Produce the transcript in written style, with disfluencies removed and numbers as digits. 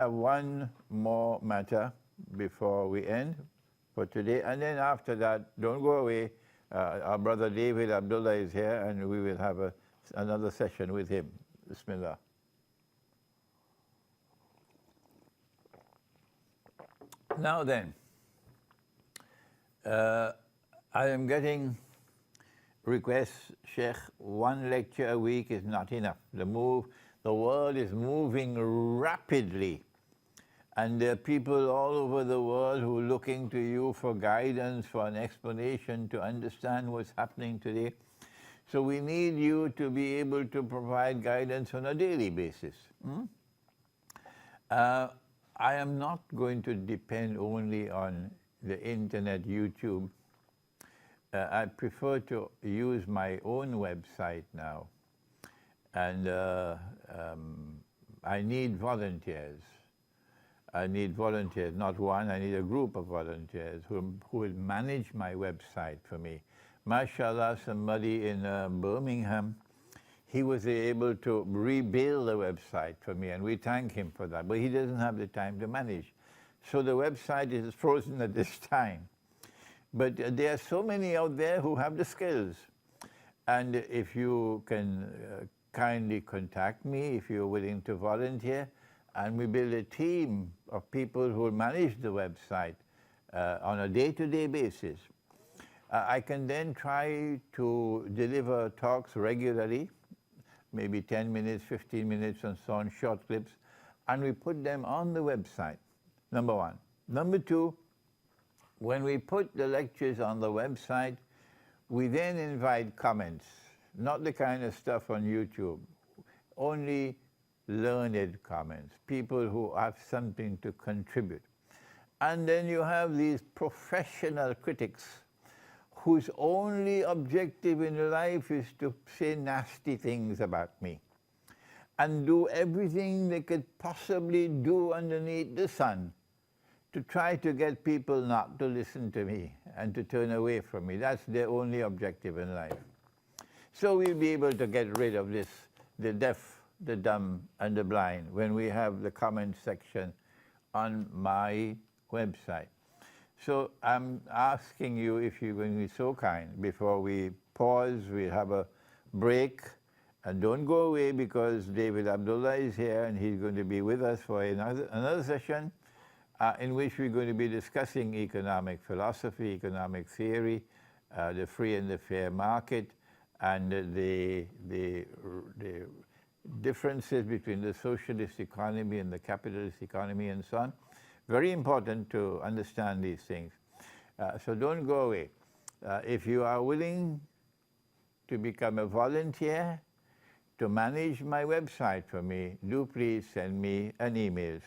have one more matter before we end for today, and then after that, don't go away. Our brother David Abdullah is here, and we will have another session with him. Bismillah. Now then, I am getting requests, Sheikh, one lecture a week is not enough. The world is moving rapidly, and there are people all over the world who are looking to you for guidance, for an explanation, to understand what's happening today. So we need you to be able to provide guidance on a daily basis. I am not going to depend only on the internet, YouTube. I prefer to use my own website now, and I need volunteers. I need volunteers, not one, I need a group of volunteers who will manage my website for me. MashaAllah, somebody in Birmingham, he was able to rebuild the website for me, and we thank him for that, but he doesn't have the time to manage. So the website is frozen at this time. But there are so many out there who have the skills. And if you can kindly contact me, if you're willing to volunteer, and we build a team of people who will manage the website on a day-to-day basis. I can then try to deliver talks regularly, maybe 10 minutes, 15 minutes, and so on, short clips, and we put them on the website, number one. Number two, when we put the lectures on the website, we then invite comments, not the kind of stuff on YouTube, only learned comments, people who have something to contribute. And then you have these professional critics whose only objective in life is to say nasty things about me and do everything they could possibly do underneath the sun to try to get people not to listen to me and to turn away from me. That's their only objective in life. So we'll be able to get rid of this, the deaf, the dumb, and the blind, when we have the comment section on my website. So I'm asking you, if you're going to be so kind, before we pause, we have a break, and don't go away, because David Abdullah is here, and he's going to be with us for another session, in which we're going to be discussing economic philosophy, economic theory, the free and the fair market, and the differences between the socialist economy and the capitalist economy and so on. Very important to understand these things. So don't go away. If you are willing to become a volunteer to manage my website for me, do please send me an email.